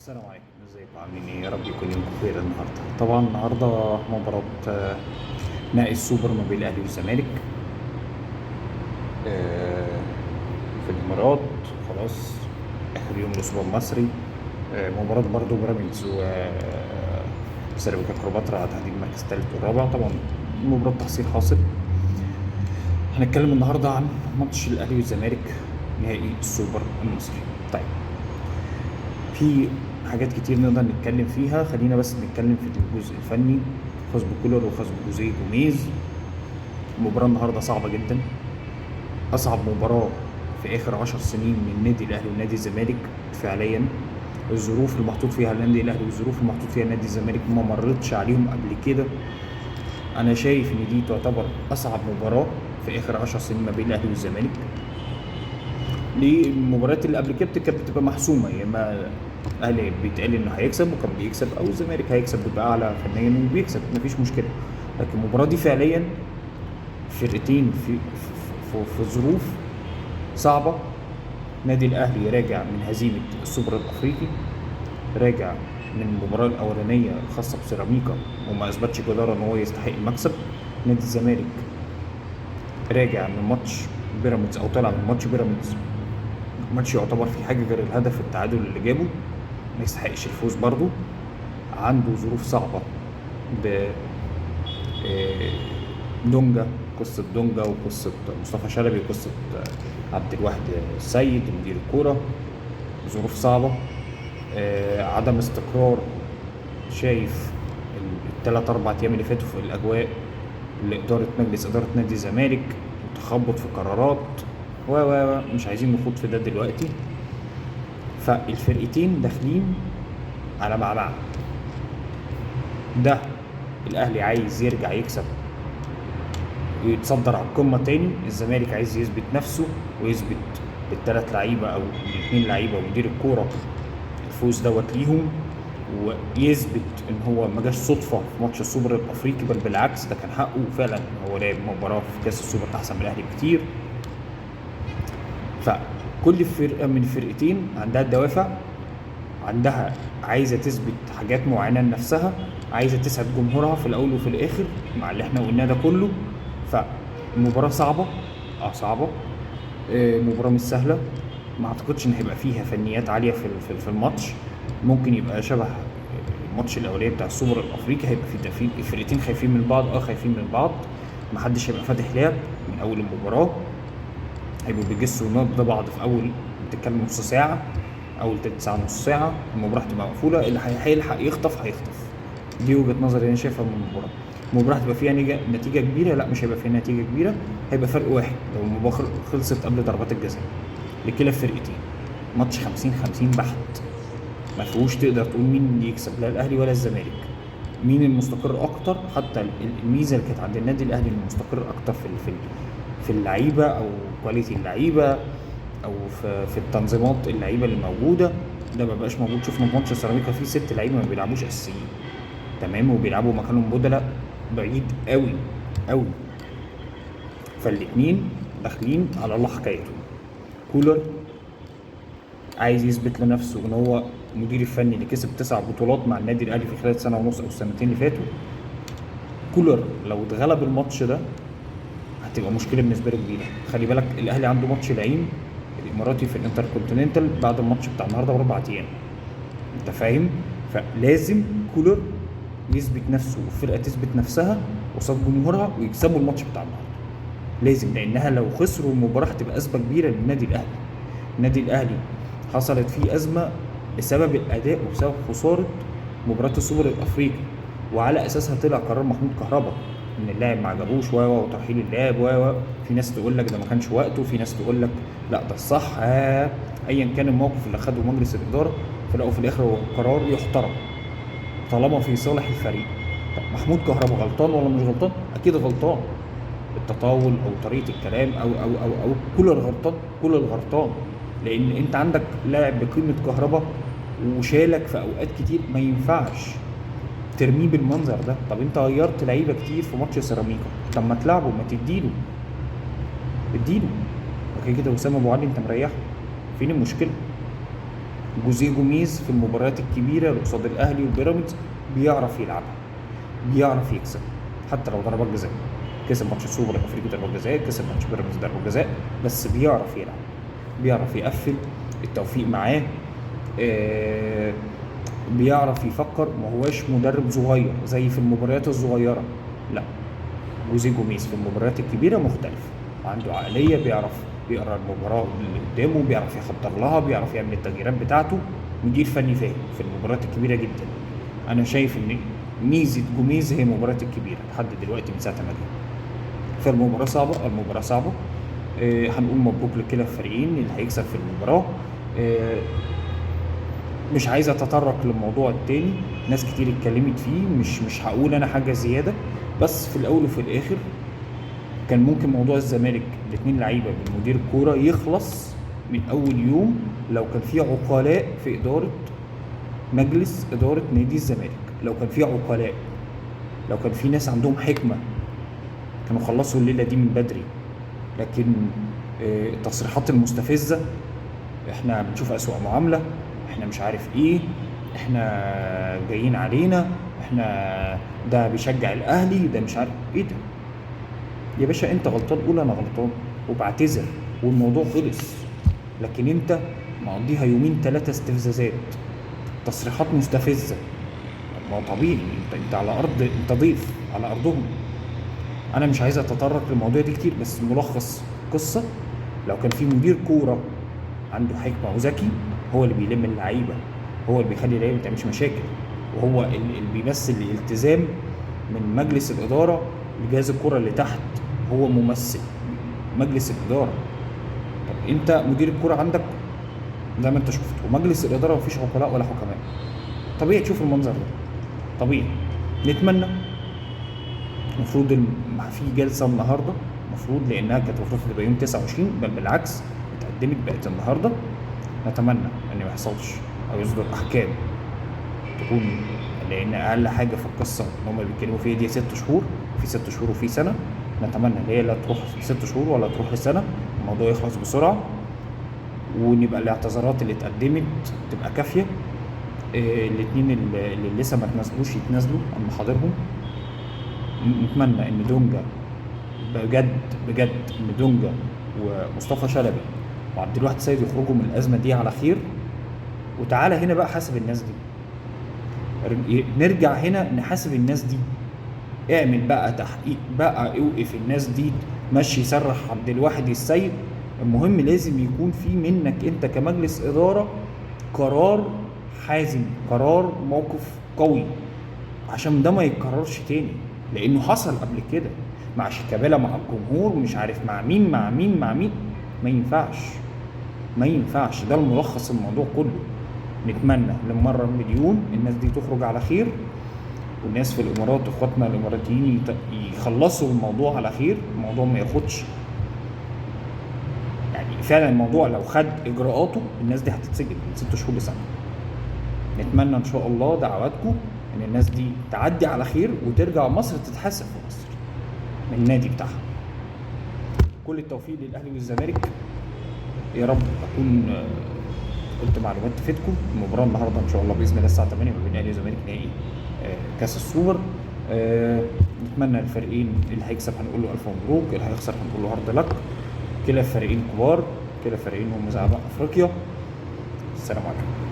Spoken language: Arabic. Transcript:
السلام عليكم، ازيكم عاملين ايه؟ يا رب يكون يومكم خير النهارده. طبعا النهارده مباراة نهائي السوبر ما بين الاهلي والزمالك آه، في الامارات. خلاص اخر يوم للسوبر المصري. مباراة برضه بيراميدز و سيراميكا كليوباترا على تحديد المركز الثالث والرابع. طبعا مباراة تحصيل حاصل. هنتكلم النهارده عن ماتش الاهلي والزمالك نهائي السوبر المصري. طيب، في حاجات كتير نقدر نتكلم فيها، خلينا بس نتكلم في الجزء الفني. فوز بكولر وفوز بجوزيه جوميز. المباراة النهاردة صعبة جدا، أصعب مباراة في آخر 10 سنين من النادي الأهلي ونادي الزمالك فعليا. الظروف اللي محطوط فيها النادي الأهلي والظروف اللي محطوط فيها نادي الزمالك ما مرتش عليهم قبل كده. أنا شايف إن دي تعتبر أصعب مباراة في آخر 10 سنين ما بين الأهلي والزمالك. ليه؟ المباريات اللي قبل كده كانت بتبقى محسومه، يا اما الاهلي بيتقال انه هيكسب وكان بيكسب، او الزمالك هيكسب بيبقى اعلى فنيا وبيكسب، مفيش مشكله. لكن المباراه دي فعليا فرقتين في ظروف صعبه. نادي الاهلي راجع من هزيمه السوبر الافريقي، راجع من المباراه الاولانيه الخاصه بسيراميكا وما اثبتش جداره ان هو يستحق المكسب. نادي الزمالك راجع من ماتش بيراميدز، او طلع من ماتش بيراميدز ماتش يعتبر في حاجه غير الهدف التعادل اللي جابه، ما يستحقش الفوز برضه. عنده ظروف صعبه ب دونجا، قصه دونجا وقصه مصطفى شلبي وقصه عبد الواحد السيد مدير الكوره. ظروف صعبه، عدم استقرار. شايف الثلاث اربع ايام اللي فاتوا في الاجواء لاداره مجلس اداره نادي الزمالك، تخبط في قرارات و مش عايزين نخوض في ده دلوقتي. فالفرقتين داخلين على معمعة. ده الاهلي عايز يرجع يكسب ويتصدر على القمه تاني، الزمالك عايز يثبت نفسه ويثبت بالثلاث لعيبه او الاثنين لعيبه ومدير الكوره الفوز دوت ليهم، ويثبت ان هو ما جاش صدفه في ماتش السوبر الافريقي، بل بالعكس ده كان حقه فعلا. هو لعب مباراه في كاس السوبر احسن من الاهلي بكتير. فكل فرقه من الفرقتين عندها الدوافع، عندها عايزه تثبت حاجات معينه لنفسها، عايزه تسعد جمهورها في الاول وفي الاخر مع اللي احنا قلناه ده كله. فالمباراه صعبه، صعبه. مباراه مش سهله. ما اعتقدش ان هيبقى فيها فنيات عاليه في الماتش. ممكن يبقى شبه الماتش الاولاني بتاع السوبر الافريقي، هيبقى في تفريق، الفرقتين خايفين من بعض، خايفين من بعض. محدش هيبقى فاتح لعب من اول المباراه. هيبقوا بيجسوا نبض بعض في اول، بتتكلم نص ساعه، اول تلت ساعه نص ساعه المباراه هتبقى مقفوله، اللي هيلحق يخطف هيخطف. دي وجهه نظري انا شايفها من المباراه. المباراه هتبقى فيها نتيجه كبيره؟ لا، مش هيبقى فيها نتيجه كبيره. هيبقى فرق واحد لو المباراه خلصت قبل ضربات الجزاء لكلا الفرقتين. ماتش 50-50 بحت، ما فيهوش تقدر تقول مين اللي يكسب، لا الاهلي ولا الزمالك. مين المستقر اكتر؟ حتى الميزه اللي كانت عند النادي الاهلي انه مستقر اكتر في اللعيبه، او كواليتي اللعيبه، او في التنظيمات اللعيبه اللي موجوده. ده ما بقاش موجود. شفنا في ماتش سيراميكا في 6 لعيبه ما بيلعبوش اساسيين، تمام، وبيلعبوا مكانهم بدلاء بعيد قوي قوي. فالاتنين داخلين على الله حكايته. كولر عايز يثبت لنفسه ان هو المدير الفني اللي كسب 9 بطولات مع النادي الاهلي في خلال سنه ونص او السنتين اللي فاتوا. كولر لو اتغلب الماتش ده هتبقى مشكله بالنسبه له كبيره. خلي بالك الاهلي عنده ماتش العين الاماراتي في الانتركونتيننتال بعد الماتش بتاع النهارده ب4 ايام، انت فاهم؟ فلازم كولر يثبت نفسه والفرقه تثبت نفسها قصاد جمهورها ويكسبوا الماتش بتاع النهارده. لازم، لانها لو خسروا المباراه هتبقى ازمه كبيره للنادي الاهلي. النادي الاهلي حصلت فيه ازمه بسبب الاداء وبسبب خساره مباراه السوبر الافريقي، وعلى اساسها طلع قرار محمود كهربا ان اللاعب ما عجبوش وترحيل اللاعب في ناس تقول لك ده ما كانش وقته، في ناس تقول لك لا ده الصح. ايا كان الموقف اللي خده مجلس الاداره، في الاول وفي الاخر هو قرار يحترم طالما في صالح الفريق. طب محمود كهربا غلطان ولا مش غلطان؟ اكيد غلطان. التطاول او طريقه الكلام او كولر غلطان، كولر غلطان. لان انت عندك لاعب بقيمه كهربا وشالك في اوقات كتير، ما ينفعش ترميه بالمنظر ده. طب انت غيرت لعيبه كتير في ماتش سيراميكا، طب ما تلعبه، ما تديله، اديله. اوكي كده وسام ابو علي انت مريحه، فين المشكله؟ جوزيه جوميز في المباريات الكبيره اللي قصاد الاهلي وبيراميدز بيعرف يلعبها، بيعرف يكسب حتى لو ضربات جزاء. كسب ماتش السوبر الافريقي ضربات جزاء، كسب ماتش بيراميدز ضربات جزاء، بس بيعرف يلعب، بيعرف يقفل، التوفيق معاه. آه بيعرف يفكر، ما هواش مدرب صغير زي في المباريات الصغيره، لا. جوزيه جوميز في المباريات الكبيره مختلف، عنده عقليه، بيعرف يقرا المباراه اللي قدامه، بيعرف يخطط لها، بيعرف يعمل التغييرات بتاعته، مدير فني فاهم في المباريات الكبيره جدا. انا شايف ان ميزه جوميز هي المباريات الكبيره لحد دلوقتي من ساعه ما جه. فالمباراه صعبه، المباراه صعبه. هنقول مبروك لكلا الفريقين اللي هيكسب في المباراه. آه مش عايز اتطرق للموضوع التاني، ناس كتير اتكلمت فيه، مش هقول انا حاجه زياده. بس في الاول وفي الاخر كان ممكن موضوع الزمالك الاثنين لعيبه من مدير الكوره يخلص من اول يوم لو كان في عقلاء في اداره، مجلس اداره نادي الزمالك. لو كان في عقلاء، لو كان في ناس عندهم حكمه، كانوا خلصوا الليله دي من بدري. لكن التصريحات المستفزه، احنا بنشوف اسوأ معامله، احنا مش عارف ايه، احنا جايين علينا، احنا ده بيشجع الاهلي، ده مش عارف ايه ده. يا باشا انت غلطان، قول انا غلطان وبعتذر والموضوع خلص. لكن انت مقضيها يومين 3 استفزازات، تصريحات مستفزه. ما هو طبيعي، انت على ارض، انت ضيف على ارضهم. انا مش عايز اتطرق للموضوع دي كتير، بس ملخص قصه، لو كان في مدير كوره عنده حكمه وذكي، هو اللي بيلم اللعيبه، هو اللي بيخلي اللعيبه ما تعملش مشاكل، وهو اللي بيمثل الالتزام من مجلس الاداره لجهاز الكره اللي تحت. هو ممثل مجلس الاداره. طب انت مدير الكره عندك زي ما انت شفت، ومجلس الاداره مفيش عقلاء ولا حكماء، طبيعي تشوف المنظر ده، طبيعي. نتمنى، المفروض في جلسه النهارده، المفروض لانها كانت المفروض تبقى يوم 29، بل بالعكس اتقدمت بقت النهارده. نتمنى ان ما يحصلش او يصدر احكام تكون، لان اقل حاجه في القصه اللي هم بيتكلموا فيها دي 6 شهور، في 6 شهور وفي سنه. نتمنى ان هي لا تروح 6 شهور ولا تروح لسنه، الموضوع يخلص بسرعه، ونبقى الاعتذارات اللي اتقدمت تبقى كافيه. الاثنين اللي لسه ما تنازلوش يتنازلوا عن محاضرهم. نتمنى ان دونجا، بجد بجد، ان دونجا ومصطفى شلبي وعبد الواحد سيد يخرجوا من الازمه دي على خير. وتعالى هنا بقى حاسب الناس دي، نرجع هنا نحاسب الناس دي، اعمل بقى تحقيق بقى، اوقف الناس دي، مشي سرح عبد الواحد السيد. المهم لازم يكون في منك انت كمجلس اداره قرار حازم، قرار موقف قوي، عشان ده ما يتكررش تاني. لانه حصل قبل كده مع شيكابالا، مع الجمهور، مش عارف مع مين مع مين مع مين. ما ينفعش، ما ينفعش. ده الملخص الموضوع كله. نتمنى للمره المليون الناس دي تخرج على خير، والناس في الامارات، اخواتنا الاماراتيين، يخلصوا الموضوع على خير، الموضوع ما ياخدش، يعني فعلا الموضوع لو خد اجراءاته الناس دي هتتسجن من 6 شهور لسنه. نتمنى ان شاء الله دعواتكم ان الناس دي تعدي على خير وترجع مصر تتحاسب في مصر من النادي بتاعها. كل التوفيق للاهلي والزمالك، يا رب اكون قلت معلومات تفيدكم. المباراه النهارده ان شاء الله باذن الله الساعه 8 ما بين الاهلي والزمالك، نهائي كاس السوبر. نتمنى الفريقين، اللي هيكسب هنقول له الف مبروك، اللي هيخسر هنقول له هارد لك. كلا الفريقين كبار، كلا الفريقين هم زعماء افريقيا. السلام عليكم.